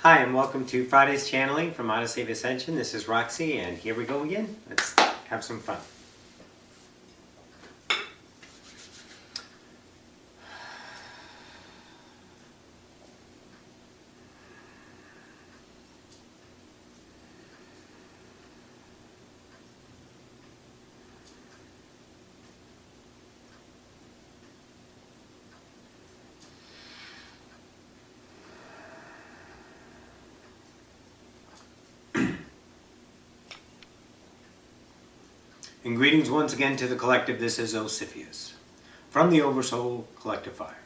Hi, and welcome to Friday's channeling from Odyssey of Ascension. This is Roxy, and here we go again. Let's have some fun. And greetings once again to the collective. This is Ocyphius from the Oversoul Collective Fire.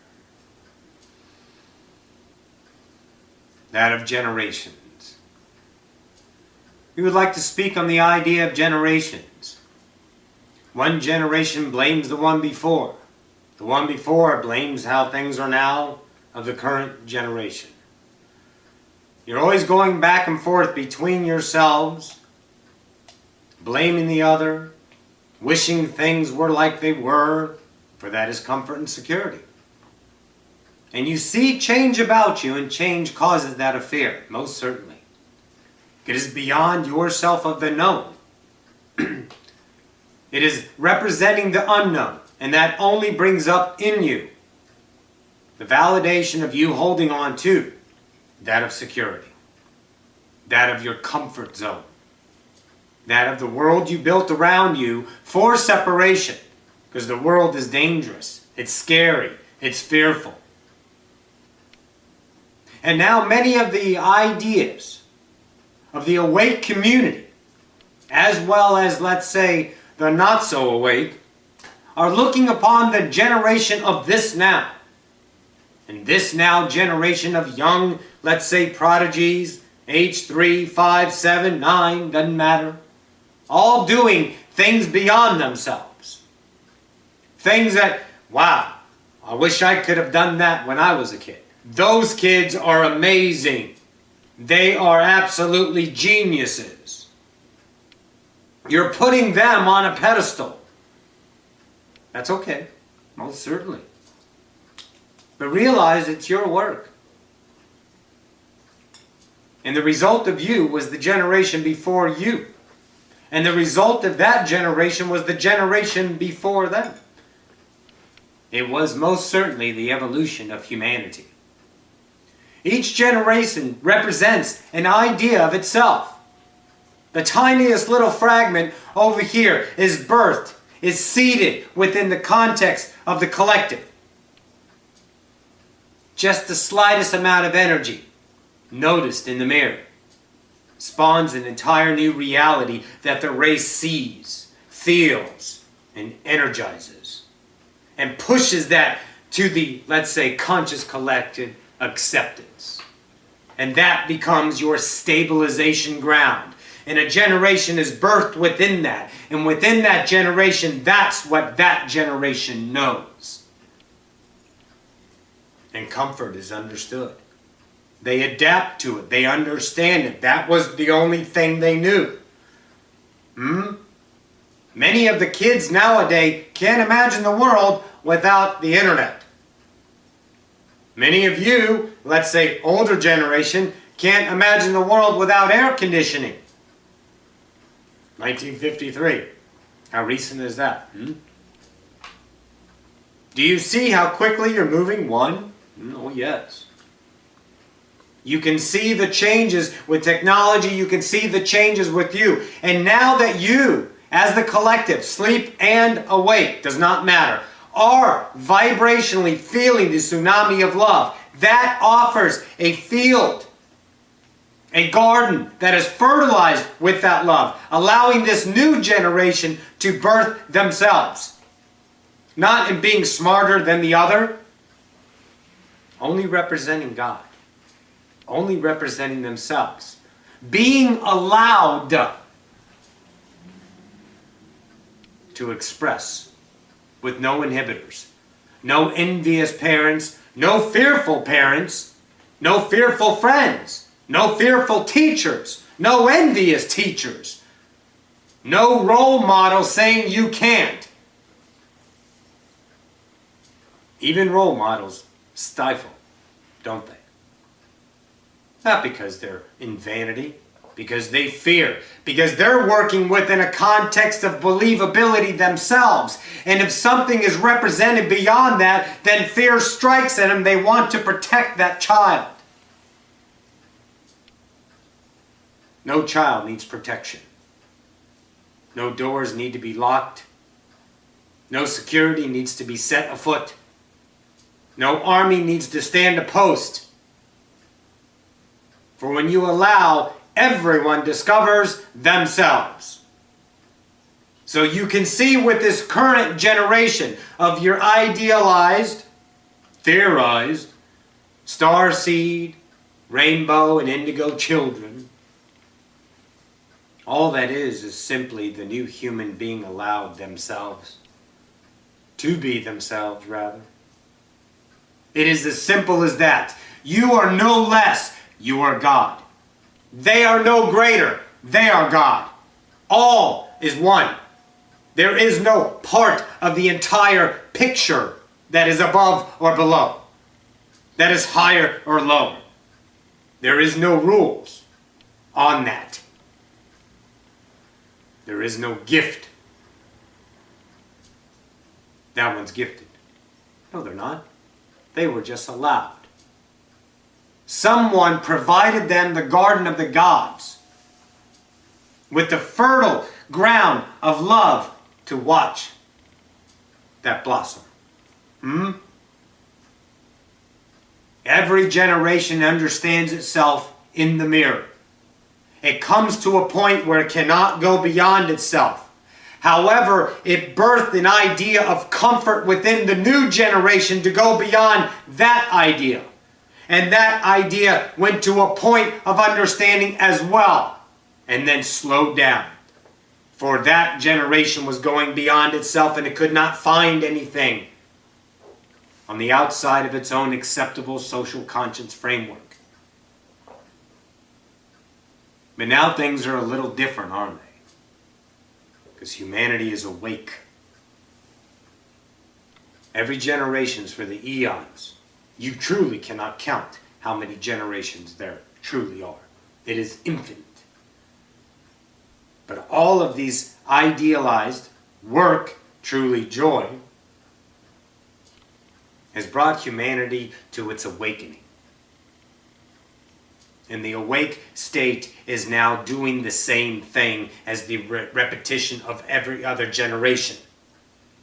That of generations. We would like to speak on the idea of generations. One generation blames the one before. The one before blames how things are now of the current generation. You're always going back and forth between yourselves, blaming the other, wishing things were like they were, for that is comfort and security. And you see change about you, and change causes that of fear, most certainly. It is beyond yourself of the known. It is representing the unknown, and that only brings up in you the validation of you holding on to that of security, that of your comfort zone, that of the world you built around you for separation, because the world is dangerous, it's scary, it's fearful. And now many of the ideas of the awake community, as well as, let's say, the not so awake, are looking upon the generation of this now. And this now generation of young, let's say, prodigies, age 3, 5, 7, 9, doesn't matter, all doing things beyond themselves. Things that, wow, I wish I could have done that when I was a kid. Those kids are amazing. They are absolutely geniuses. You're putting them on a pedestal. That's okay, most certainly. But realize it's your work. And the result of you was the generation before you. And the result of that generation was the generation before them. It was most certainly the evolution of humanity. Each generation represents an idea of itself. The tiniest little fragment over here is birthed, is seated within the context of the collective. Just the slightest amount of energy noticed in the mirror spawns an entire new reality that the race sees, feels, and energizes. And pushes that to the, let's say, conscious collective acceptance. And that becomes your stabilization ground. And a generation is birthed within that. And within that generation, that's what that generation knows. And comfort is understood. They adapt to it. They understand it. That was the only thing they knew. Many of the kids nowadays can't imagine the world without the internet. Many of you, let's say older generation, can't imagine the world without air conditioning. 1953. How recent is that? Do you see how quickly you're moving? Oh yes. You can see the changes with technology. You can see the changes with you. And now that you, as the collective, sleep and awake, does not matter, are vibrationally feeling the tsunami of love, that offers a field, a garden that is fertilized with that love, allowing this new generation to birth themselves. Not in being smarter than the other, only representing God. Only representing themselves. Being allowed to express with no inhibitors. No envious parents, no fearful parents, no fearful friends, no fearful teachers, no envious teachers, no role model saying you can't. Even role models stifle, don't they? Not because they're in vanity, because they fear, because they're working within a context of believability themselves. And if something is represented beyond that, then fear strikes at them. They want to protect that child. No child needs protection. No doors need to be locked. No security needs to be set afoot. No army needs to stand a post. For when you allow, everyone discovers themselves. So you can see with this current generation of your idealized, theorized, starseed, rainbow, and indigo children, all that is simply the new human being allowed themselves. To be themselves, rather. It is as simple as that. You are no less, you are God. They are no greater, they are God. All is one. There is no part of the entire picture that is above or below, that is higher or lower. There is no rules on that. There is no gift. That one's gifted. No, they're not. They were just allowed. Someone provided them the garden of the gods with the fertile ground of love to watch that blossom. Every generation understands itself in the mirror. It comes to a point where it cannot go beyond itself. However, it birthed an idea of comfort within the new generation to go beyond that idea. And that idea went to a point of understanding as well, and then slowed down. For that generation was going beyond itself, and it could not find anything on the outside of its own acceptable social conscience framework. But now things are a little different, aren't they? Because humanity is awake. Every generation's for the eons. You truly cannot count how many generations there truly are. It is infinite. But all of these idealized work, truly joy, has brought humanity to its awakening. And the awake state is now doing the same thing as the repetition of every other generation.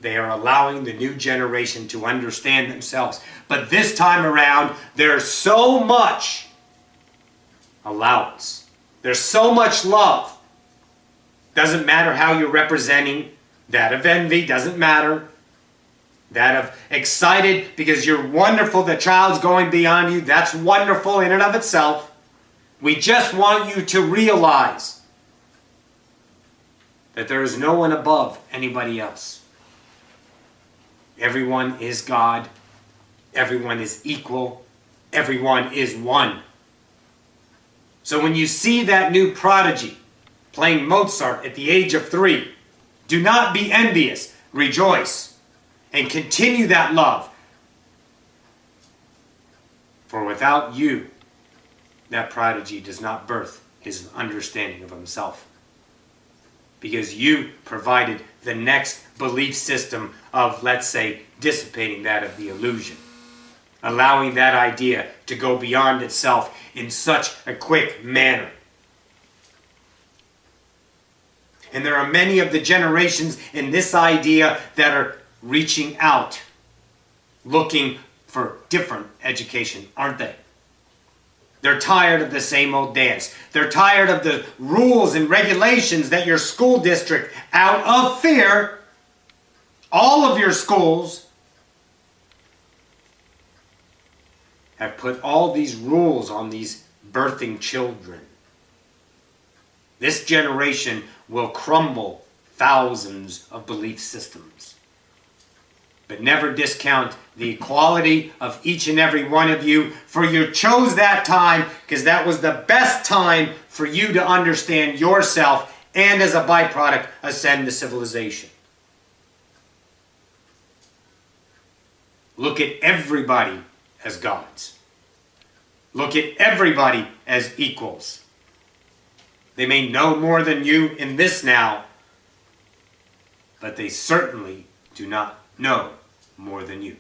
They are allowing the new generation to understand themselves. But this time around, there's so much allowance. There's so much love. Doesn't matter how you're representing. That of envy doesn't matter. That of excited because you're wonderful, the child's going beyond you. That's wonderful in and of itself. We just want you to realize that there is no one above anybody else. Everyone is God. Everyone is equal. Everyone is one. So when you see that new prodigy playing Mozart at the age of 3, do not be envious. Rejoice and continue that love. For without you, that prodigy does not birth his understanding of himself. Because you provided the next belief system of, let's say, dissipating that of the illusion. Allowing that idea to go beyond itself in such a quick manner. And there are many of the generations in this idea that are reaching out, looking for different education, aren't they? They're tired of the same old dance. They're tired of the rules and regulations that your school district, out of fear, all of your schools have put all these rules on these birthing children. This generation will crumble thousands of belief systems. But never discount the equality of each and every one of you, for you chose that time because that was the best time for you to understand yourself and, as a byproduct, ascend to civilization. Look at everybody as gods. Look at everybody as equals. They may know more than you in this now, but they certainly do not know more than you.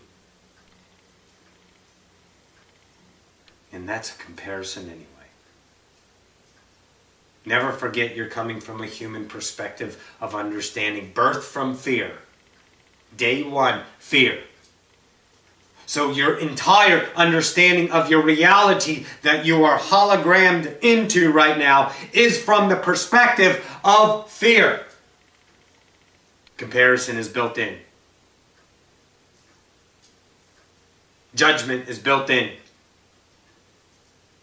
And that's a comparison anyway. Never forget you're coming from a human perspective of understanding. Birth from fear. Day one, fear. So your entire understanding of your reality that you are hologrammed into right now is from the perspective of fear. Comparison is built in. Judgment is built in.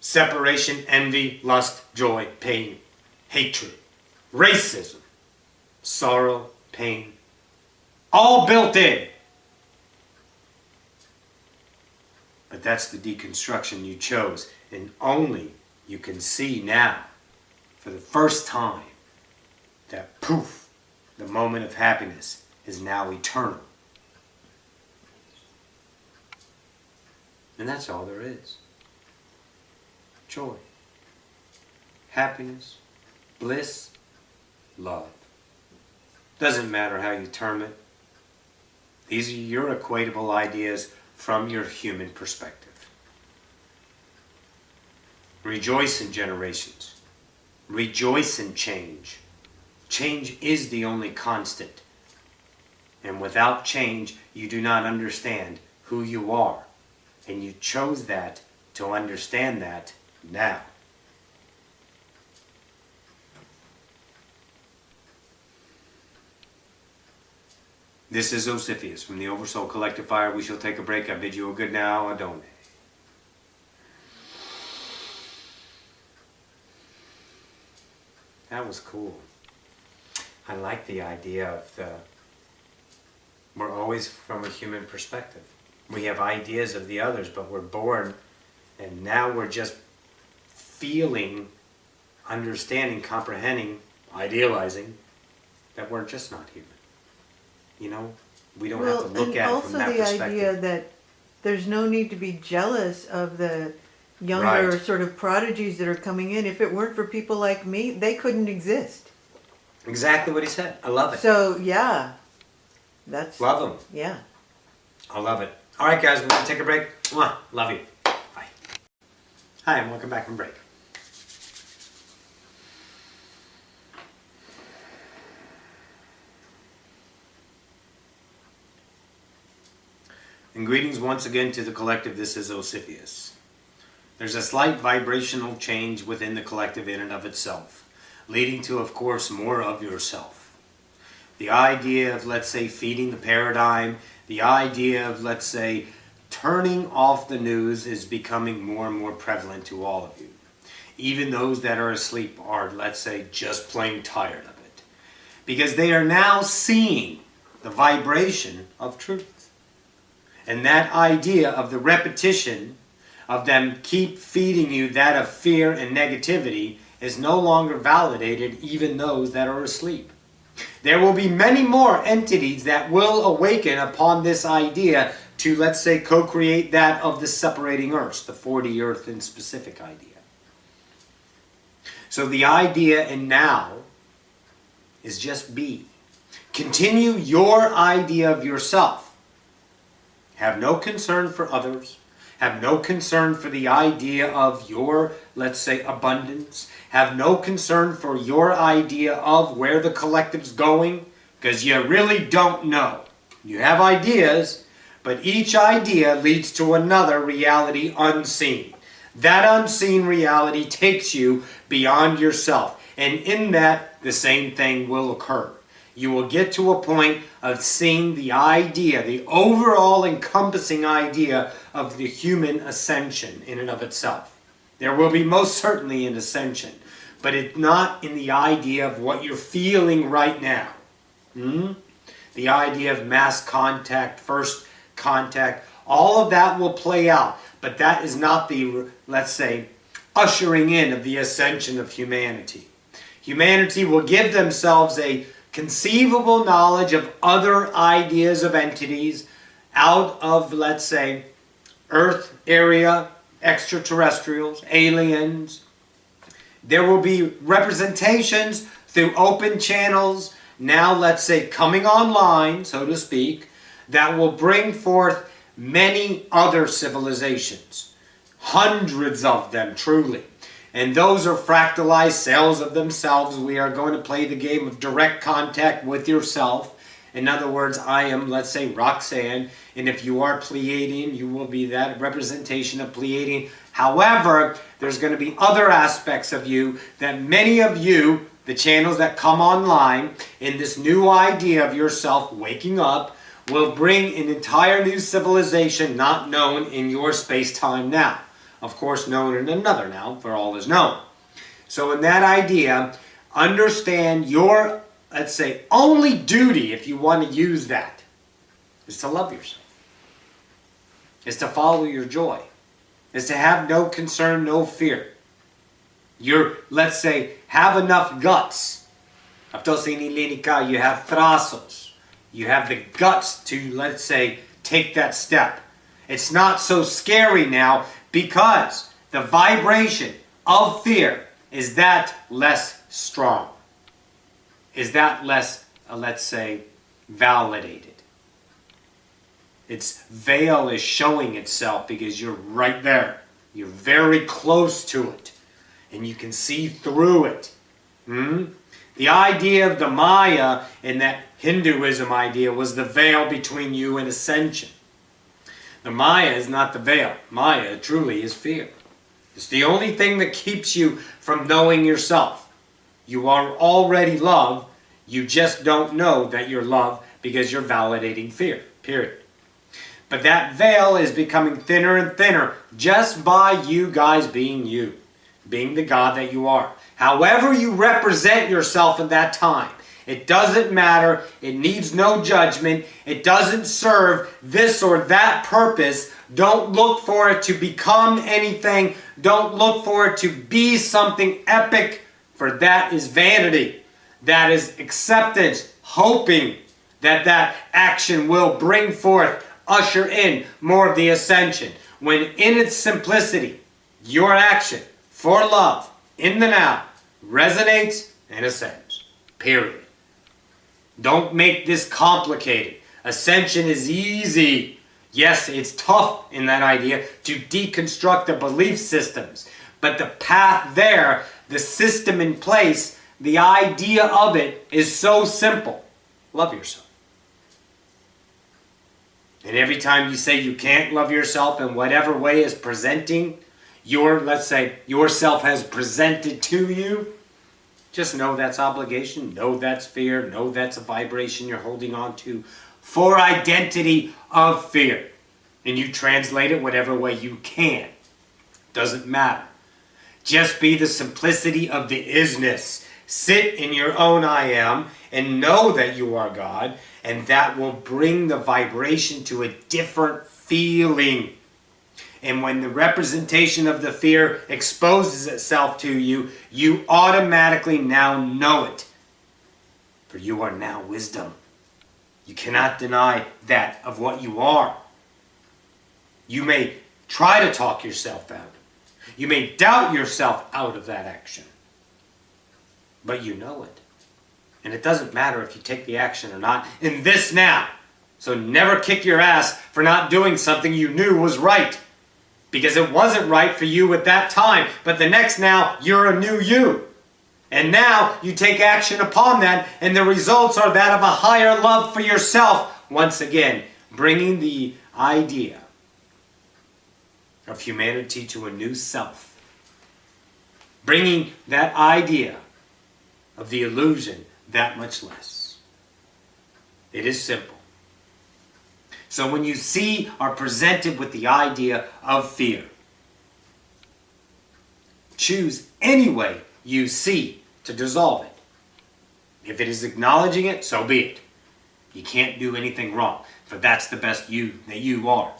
Separation, envy, lust, joy, pain, hatred, racism, sorrow, pain, all built in. But that's the deconstruction you chose, and only you can see now, for the first time, that poof, the moment of happiness is now eternal. And that's all there is. Joy, happiness, bliss, love. Doesn't matter how you term it. These are your equatable ideas from your human perspective. Rejoice in generations. Rejoice in change. Change is the only constant. And without change, you do not understand who you are. And you chose that to understand that now. This is Ocyphius from the Oversoul Collective Fire. We shall take a break. I bid you a good now, Adonai. That was cool. I like the idea of we're always from a human perspective. We have ideas of the others, but we're born, and now we're just feeling, understanding, comprehending, idealizing that we're just not human. You know, we don't have to look at it from that perspective. Also the idea that there's no need to be jealous of the younger sort of prodigies that are coming in. If it weren't for people like me, they couldn't exist. Exactly what he said. I love it. So, yeah. That's... Love him. Yeah. I love it. All right, guys, we're going to take a break. Mwah. Love you. Bye. Hi, and welcome back from break. And greetings once again to the collective. This is Ocyphius. There's a slight vibrational change within the collective in and of itself, leading to, of course, more of yourself. The idea of, let's say, feeding the paradigm, the idea of, let's say, turning off the news is becoming more and more prevalent to all of you. Even those that are asleep are, let's say, just plain tired of it. Because they are now seeing the vibration of truth. And that idea of the repetition of them keep feeding you that of fear and negativity is no longer validated, even those that are asleep. There will be many more entities that will awaken upon this idea to, let's say, co-create that of the separating earths, the 40 earth in specific idea. So the idea in now is just be. Continue your idea of yourself. Have no concern for others. Have no concern for the idea of your, let's say, abundance. Have no concern for your idea of where the collective's going, because you really don't know. You have ideas, but each idea leads to another reality unseen. That unseen reality takes you beyond yourself, and in that, the same thing will occur. You will get to a point of seeing the idea, the overall encompassing idea of the human ascension in and of itself. There will be most certainly an ascension, but it's not in the idea of what you're feeling right now. The idea of mass contact, first contact, all of that will play out, but that is not the, let's say, ushering in of the ascension of humanity. Humanity will give themselves a conceivable knowledge of other ideas of entities out of, let's say, Earth area, extraterrestrials, aliens. There will be representations through open channels, now let's say coming online, so to speak, that will bring forth many other civilizations. Hundreds of them, truly. And those are fractalized cells of themselves. We are going to play the game of direct contact with yourself. In other words, I am, let's say, Roxanne, and if you are Pleiadian, you will be that representation of Pleiadian. However, there's going to be other aspects of you that many of you, the channels that come online, in this new idea of yourself waking up, will bring an entire new civilization not known in your space-time now. Of course, known in another now, for all is known. So in that idea, understand your, let's say, only duty, if you want to use that, is to love yourself. Is to follow your joy. Is to have no concern, no fear. You're, let's say, have enough guts. You have thrasos. You have the guts to, let's say, take that step. It's not so scary now because the vibration of fear is that less strong. Is that less, let's say, validated. Its veil is showing itself because you're right there. You're very close to it. And you can see through it. The idea of the Maya in that Hinduism idea was the veil between you and ascension. The Maya is not the veil. Maya truly is fear. It's the only thing that keeps you from knowing yourself. You are already love. You just don't know that you're love because you're validating fear. Period. But that veil is becoming thinner and thinner just by you guys being you. Being the God that you are. However you represent yourself in that time. It doesn't matter. It needs no judgment. It doesn't serve this or that purpose. Don't look for it to become anything. Don't look for it to be something epic. For that is vanity. That is acceptance. Hoping that that action will bring forth, usher in more of the ascension. When in its simplicity, your action for love in the now resonates and ascends. Period. Don't make this complicated. Ascension is easy. Yes, it's tough in that idea to deconstruct the belief systems. But the path there, the system in place, the idea of it is so simple. Love yourself. And every time you say you can't love yourself in whatever way is presenting your, let's say, yourself has presented to you, just know that's obligation, know that's fear, know that's a vibration you're holding on to for identity of fear. And you translate it whatever way you can. Doesn't matter. Just be the simplicity of the isness. Sit in your own I am and know that you are God, and that will bring the vibration to a different feeling. And when the representation of the fear exposes itself to you, you automatically now know it. For you are now wisdom. You cannot deny that of what you are. You may try to talk yourself out. You may doubt yourself out of that action. But you know it. And it doesn't matter if you take the action or not in this now. So never kick your ass for not doing something you knew was right. Because it wasn't right for you at that time. But the next now, you're a new you. And now you take action upon that, and the results are that of a higher love for yourself. Once again, bringing the idea of humanity to a new self. Bringing that idea of the illusion that much less. It is simple. So when you see or presented with the idea of fear, choose any way you see to dissolve it. If it is acknowledging it, so be it. You can't do anything wrong, for that's the best you that you are.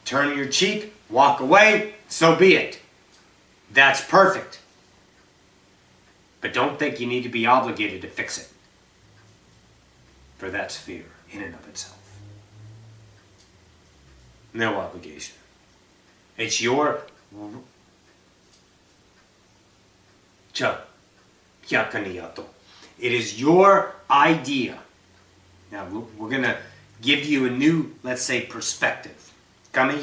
Turn your cheek, walk away, so be it. That's perfect. But don't think you need to be obligated to fix it. For that's fear in and of itself. No obligation. It's your it is your idea. Now we're going to give you a new, let's say, perspective. Good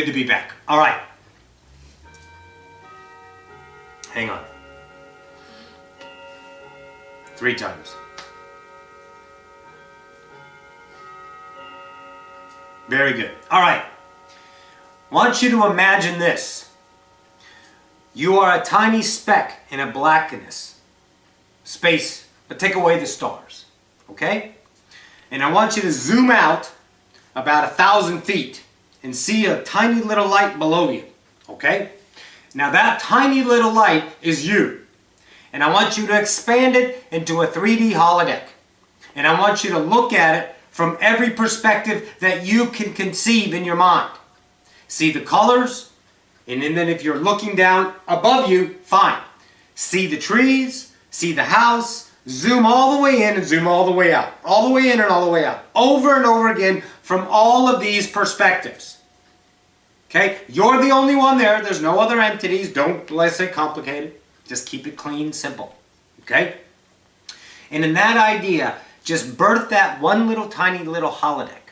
to be back. All right. Hang on. 3 times. Very good. All right. I want you to imagine this. You are a tiny speck in a blackness. Space, but take away the stars. Okay? And I want you to zoom out about 1,000 feet and see a tiny little light below you. Okay? Now that tiny little light is you. And I want you to expand it into a 3D holodeck. And I want you to look at it from every perspective that you can conceive in your mind. See the colors, and then if you're looking down above you, fine. See the trees, see the house, zoom all the way in and zoom all the way out. All the way in and all the way out. Over and over again from all of these perspectives. Okay? You're the only one there. There's no other entities. Don't, let's say, complicate it. Just keep it clean, simple. Okay? And in that idea, just birth that one little tiny little holodeck.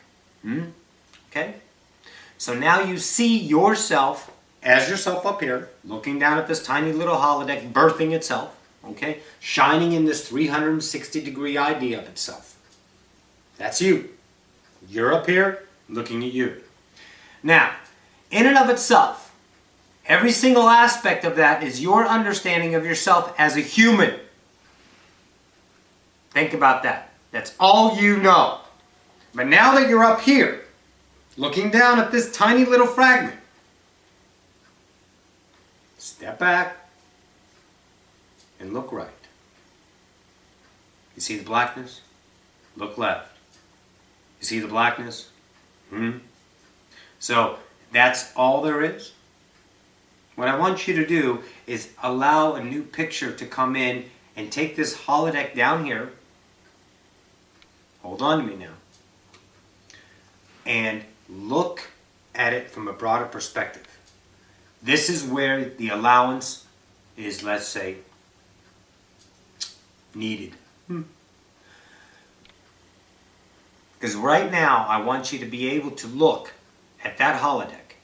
Okay? So now you see yourself as yourself up here, looking down at this tiny little holodeck, birthing itself, okay? Shining in this 360-degree idea of itself. That's you. You're up here, looking at you. Now, in and of itself, every single aspect of that is your understanding of yourself as a human. Think about that. That's all you know. But now that you're up here, looking down at this tiny little fragment, step back and look right. You see the blackness? Look left. You see the blackness? So that's all there is. What I want you to do is allow a new picture to come in and take this holodeck down here. Hold on to me now. And look at it from a broader perspective. This is where the allowance is, let's say, needed. Because right now, I want you to be able to look at that holodeck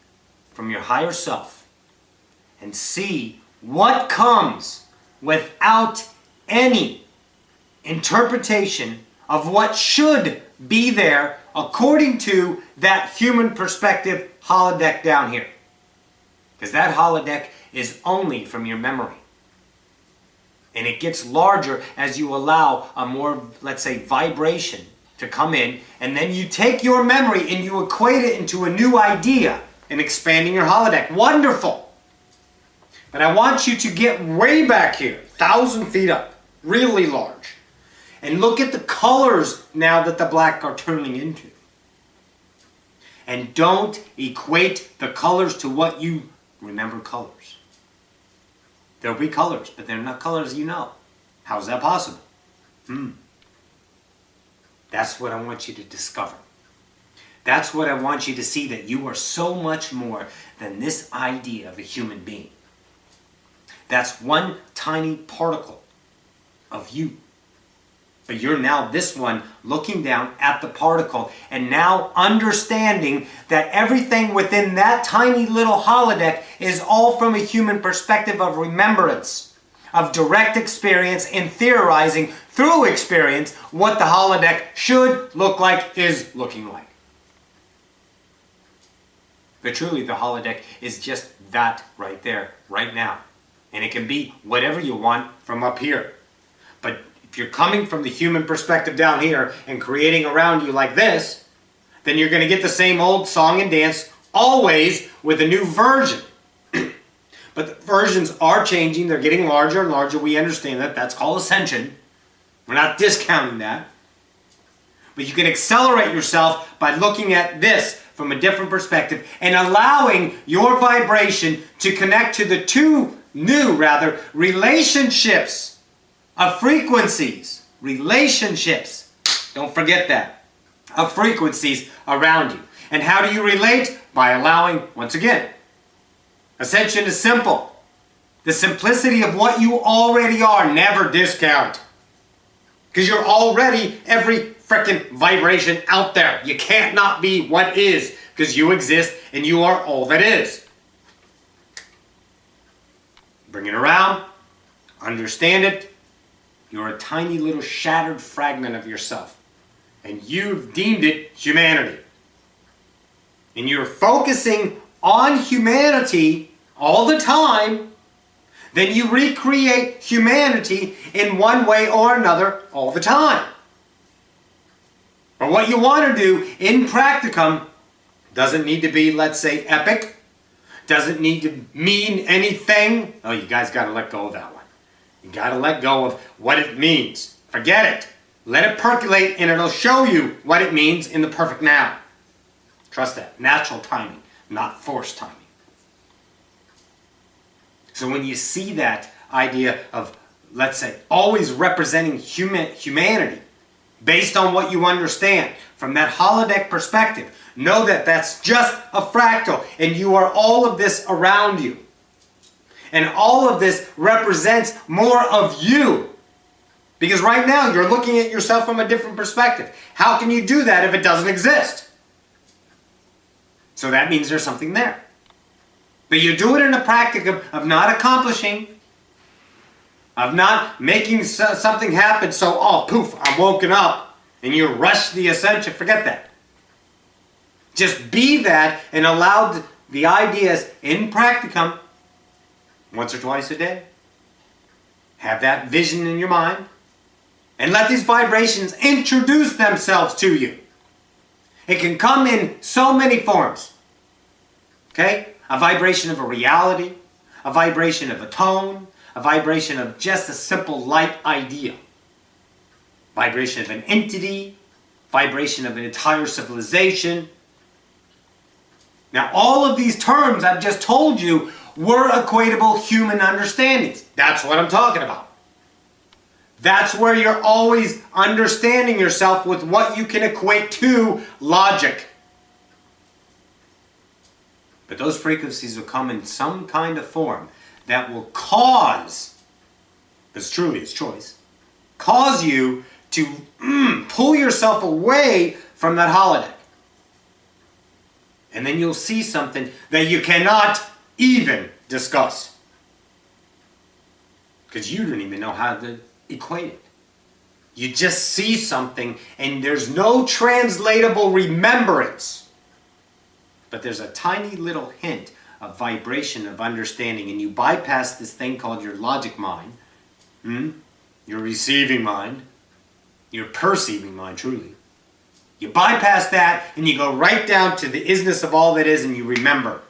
from your higher self and see what comes without any interpretation of what should be there according to that human perspective holodeck down here. Because that holodeck is only from your memory. And it gets larger as you allow a more, let's say, vibration to come in. And then you take your memory and you equate it into a new idea and expanding your holodeck. Wonderful! But I want you to get way back here, 1,000 feet up, really large. And look at the colors now that the black are turning into. And don't equate the colors to what you remember colors. There'll be colors, but they're not colors you know. How's that possible? That's what I want you to discover. That's what I want you to see, that you are so much more than this idea of a human being. That's one tiny particle of you. But you're now this one looking down at the particle and now understanding that everything within that tiny little holodeck is all from a human perspective of remembrance, of direct experience, and theorizing through experience what the holodeck should look like, is looking like. But truly, the holodeck is just that right there, right now. And it can be whatever you want from up here. But if you're coming from the human perspective down here and creating around you like this, then you're going to get the same old song and dance, always with a new version. But the versions are changing. They're getting larger and larger. We understand that. That's called Ascension. We're not discounting that. But you can accelerate yourself by looking at this from a different perspective and allowing your vibration to connect to the two new, relationships of frequencies. Relationships. Don't forget that. Of frequencies around you. And how do you relate? By allowing, once again, Ascension is simple. The simplicity of what you already are, never discount. Because you're already every frickin' vibration out there. You can't not be what is, because you exist and you are all that is. Bring it around, understand it. You're a tiny little shattered fragment of yourself. And you've deemed it humanity. And you're focusing on humanity all the time. Then you recreate humanity in one way or another all the time. But what you want to do in practicum doesn't need to be, let's say, epic. Doesn't need to mean anything. Oh, you guys got to let go of that one. You got to let go of what it means. Forget it. Let it percolate and it'll show you what it means in the perfect now. Trust that. Natural timing, not forced timing. So when you see that idea of, let's say, always representing humanity based on what you understand from that holodeck perspective, know that that's just a fractal and you are all of this around you. And all of this represents more of you. Because right now you're looking at yourself from a different perspective. How can you do that if it doesn't exist? So that means there's something there. But you do it in a practicum of not accomplishing, of not making something happen so, oh, poof, I'm woken up, and you rush the ascension. Forget that. Just be that and allow the ideas in practicum once or twice a day. Have that vision in your mind. And let these vibrations introduce themselves to you. It can come in so many forms. Okay? A vibration of a reality, a vibration of a tone, a vibration of just a simple light idea. Vibration of an entity, vibration of an entire civilization. Now all of these terms I've just told you were equatable human understandings. That's what I'm talking about. That's where you're always understanding yourself with what you can equate to logic. But those frequencies will come in some kind of form that will cause, because truly it's choice, cause you to pull yourself away from that holodeck. And then you'll see something that you cannot even discuss. Because you don't even know how to equate it. You just see something and there's no translatable remembrance. But there's a tiny little hint of vibration of understanding, and you bypass this thing called your logic mind, your receiving mind, your perceiving mind, truly. You bypass that and you go right down to the isness of all that is, and you remember.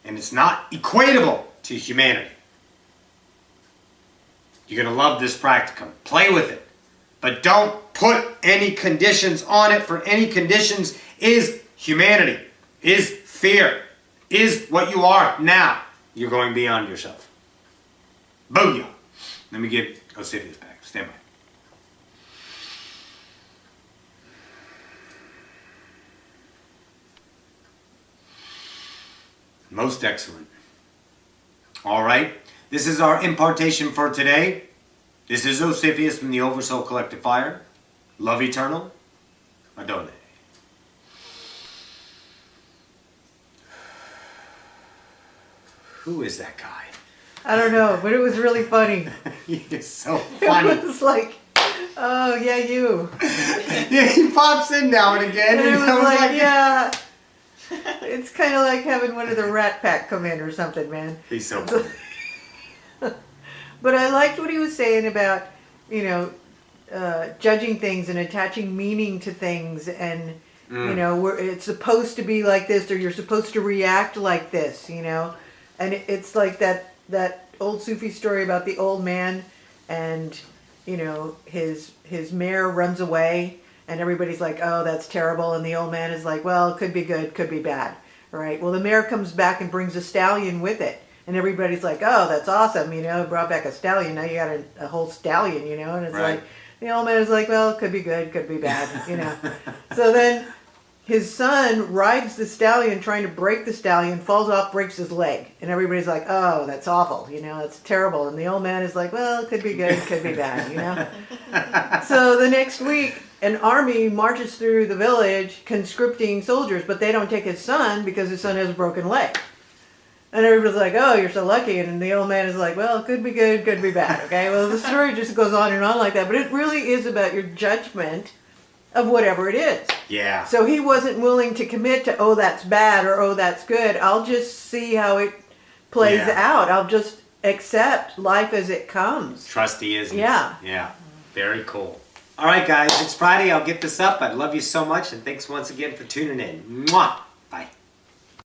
And it's not equatable to humanity. You're going to love this practicum. Play with it. But don't put any conditions on it, for any conditions is humanity, is fear, is what you are now. You're going beyond yourself. Booyah. Let me get Ocyphius back. Stand by. Most excellent. All right. This is our impartation for today. This is Ocyphius from the Oversoul Collective Fire. Love eternal. Adone. Who is that guy? I don't know, but it was really funny. He's so funny. It was like, oh yeah, you. Yeah, he pops in now and again. And it I was like, yeah. It's kind of like having one of the Rat Pack come in or something, man. He's so funny. But I liked what he was saying about, you know, judging things and attaching meaning to things, and you know, where it's supposed to be like this, or you're supposed to react like this, you know. And it's like that old Sufi story about the old man, and you know, his mare runs away, and everybody's like, oh, that's terrible, and the old man is like, well, it could be good, could be bad, right? Well, the mare comes back and brings a stallion with it, and everybody's like, oh, that's awesome, you know, it brought back a stallion, now you got a whole stallion, you know. And it's right. like, The old man is like, well, it could be good, could be bad, you know. So then his son rides the stallion trying to break the stallion, falls off, breaks his leg. And everybody's like, oh, that's awful, you know, it's terrible. And the old man is like, well, it could be good, could be bad, you know. So the next week, an army marches through the village conscripting soldiers, but they don't take his son because his son has a broken leg. And everybody's like, oh, you're so lucky. And the old man is like, well, it could be good, could be bad. Okay, well, the story just goes on and on like that. But it really is about your judgment of whatever it is. Yeah. So he wasn't willing to commit to, oh, that's bad or oh, that's good. I'll just see how it plays out. I'll just accept life as it comes. Trusty-isms. Yeah. Yeah. Very cool. All right, guys, it's Friday. I'll get this up. I love you so much, and thanks once again for tuning in. Mwah!